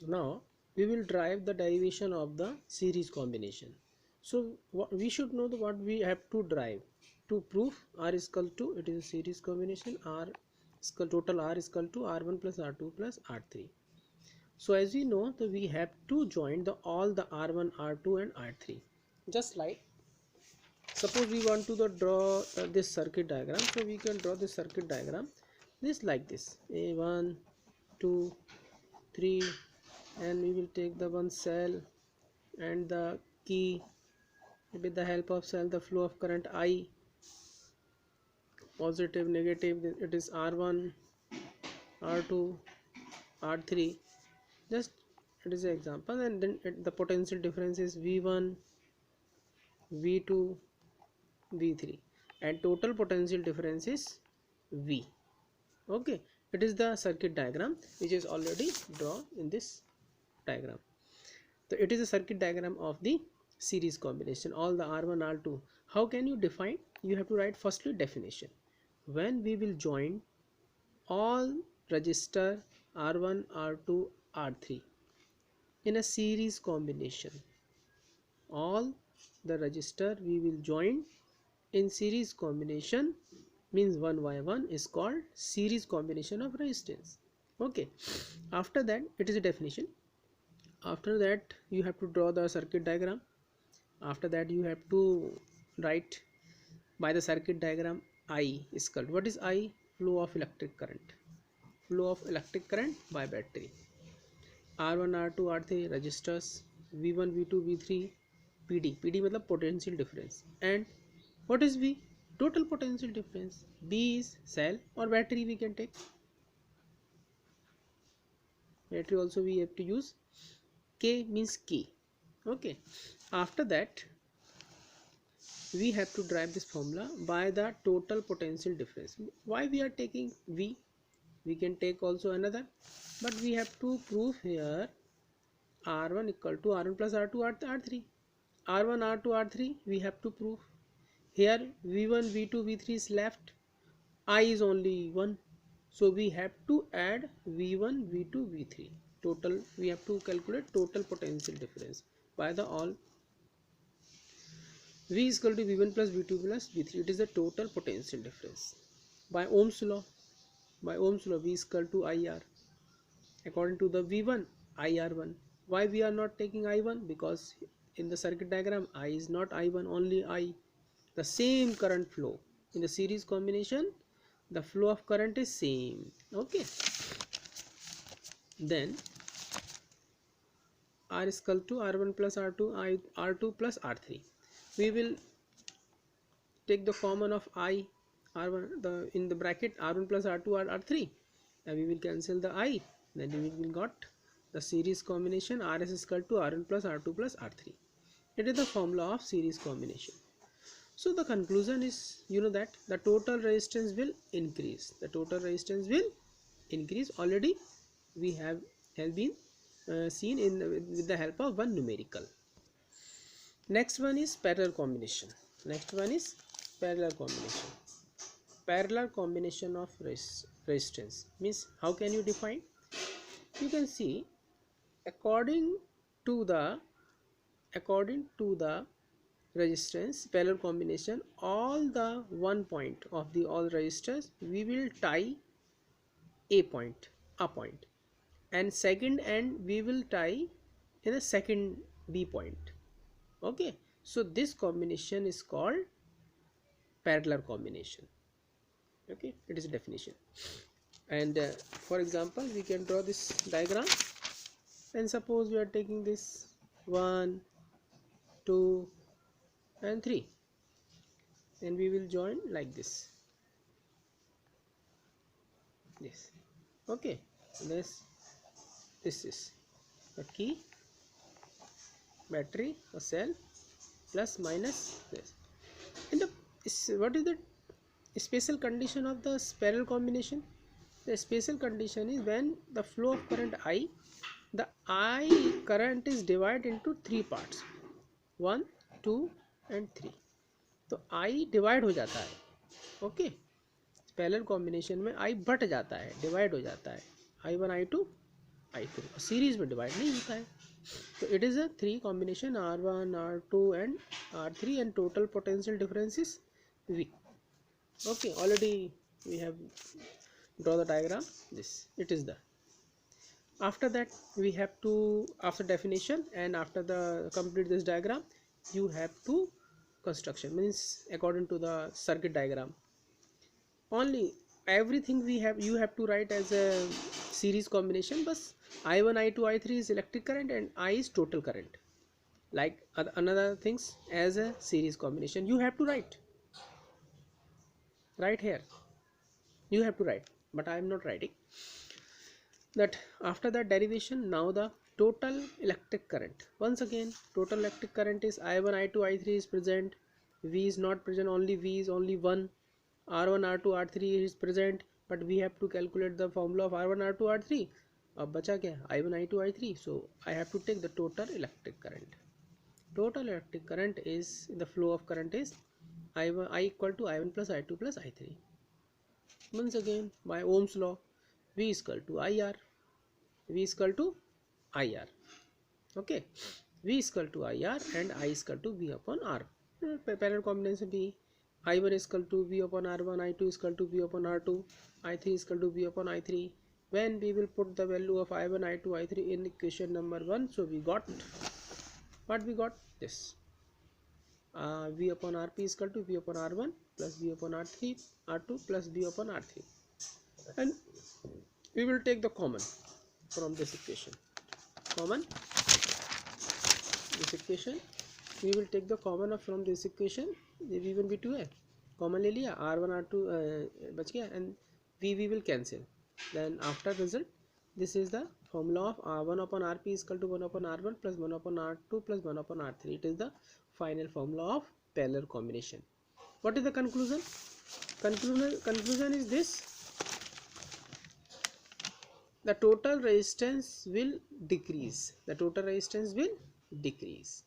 Now we will derive the derivation of the series combination. So what we should know the what we have to derive to prove R is equal to, it is a series combination, R is equal, total R is equal to R1 plus R2 plus R3. So as we know that we have to join the all the R1, R2 and R3. Just like suppose we want to the draw this circuit diagram, so we can draw this circuit diagram this like this, A1, 2, 3, and we will take the one cell and the key. With the help of cell, the flow of current I, positive, negative, it is R1, R2, R3. Just it is an example, and then the potential difference is V1, V2, V3, and total potential difference is V. Okay, it is the circuit diagram which is already drawn in this diagram. So it is a circuit diagram of the series combination, all the R1, R2. How can you define? You have to write firstly definition. When we will join all register R1, R2, R3 in a series combination, all the register we will join in series combination means 1 by 1 is called series combination of resistance. Okay, after that it is a definition. After that you have to draw the circuit diagram. After that you have to write by the circuit diagram I is called, what is I? Flow of electric current, flow of electric current by battery. R1, R2, R3 registers, V1, V2, V3, PD. PD मतलब potential difference. And what is V? Total potential difference. B is cell or battery we can take. Battery also we have to use. K means key. Okay. After that we have to derive this formula by the total potential difference. Why we are taking V? We can take also another, but we have to prove here R1 equal to R1 plus R2 R3. R1, R2, R3 we have to prove. Here V1, V2, V3 is left. I is only 1. So we have to add V1, V2, V3. Total we have to calculate total potential difference by the all. V is equal to V1 plus V2 plus V3. It is the total potential difference. By Ohm's law, V is equal to IR. According to the V1, IR1. Why we are not taking I1? Because in the circuit diagram I is not I1, only I. The same current flow in the series combination, the flow of current is same. Okay, then R is equal to R1 plus R2, R2 plus R3. We will take the common of I, R1, the in the bracket R1 plus R2 R3, and we will cancel the I. Then we will got the series combination RS is equal to R1 plus R2 plus R3. It is the formula of series combination. So the conclusion is, you know, that the total resistance will increase. The total resistance will increase. Already we have been seen in with the help of one numerical. Next one is parallel combination. Next one is parallel combination. Parallel combination of resistance means, how can you define? You can see according to the resistance parallel combination, all the one point of the all resistors we will tie a point, and second end we will tie in a second B point. Okay, so this combination is called parallel combination. Okay, it is a definition. And for example we can draw this diagram, and suppose we are taking this 1, 2 and 3, and we will join like this. Okay, this is a key, battery, a cell, plus minus this. And what is the special condition of the parallel combination? The special condition is when the flow of current I, the I current is divided into three parts, 1, 2 and 3. तो I divide हो जाता है. Okay, parallel combination में I but जाता है, divide हो जाता है. I1, I2, I3 सीरीज में डिवाइड नहीं होता है. So it is a 3 combination R1, R2 and R3 and total potential difference is V. Okay, already we have draw the diagram. This it is the. After that we have to, after definition and after the complete this diagram, you have to construction, means according to the circuit diagram only. Everything we have, you have to write as a series combination, but I1, I2, I3 is electric current and I is total current, like another things as a series combination you have to write right here, you have to write, but I am not writing that. After that derivation, now the total electric current, once again total electric current is I1, I2, I3 is present, V is not present, only V is only 1, R1, R2, R3 is present, but we have to calculate the formula of R1, R2, R3. अब बचा क्या, I1, I2, I3, so I have to take the total electric current. Total electric current is, the flow of current is I1, I equal to I1 plus I2 plus I3. Once again by Ohm's law, V is equal to IR, V is equal to IR. Okay, V is equal to IR and I is equal to V upon R. Parallel combination B, I1 is equal to V upon R1, I2 is equal to V upon R2, I3 is equal to V upon I3. When we will put the value of I1, I2, I3 in equation number 1, so we got what we got, this V upon Rp is equal to V upon R1 plus V upon R3, R2 plus V upon R3, and we will take the common from this equation. Common this equation, we will take the common of from this equation. V1 V2 है, common ले लिया, R1 R2 बच गया, and V will cancel. Then after result, this is the formula of 1 upon Rp is equal to 1 upon R1 plus 1 upon R2 plus 1 upon R3. It is the final formula of parallel combination. What is the conclusion? Conclusion is this: the total resistance will decrease. The total resistance will decrease.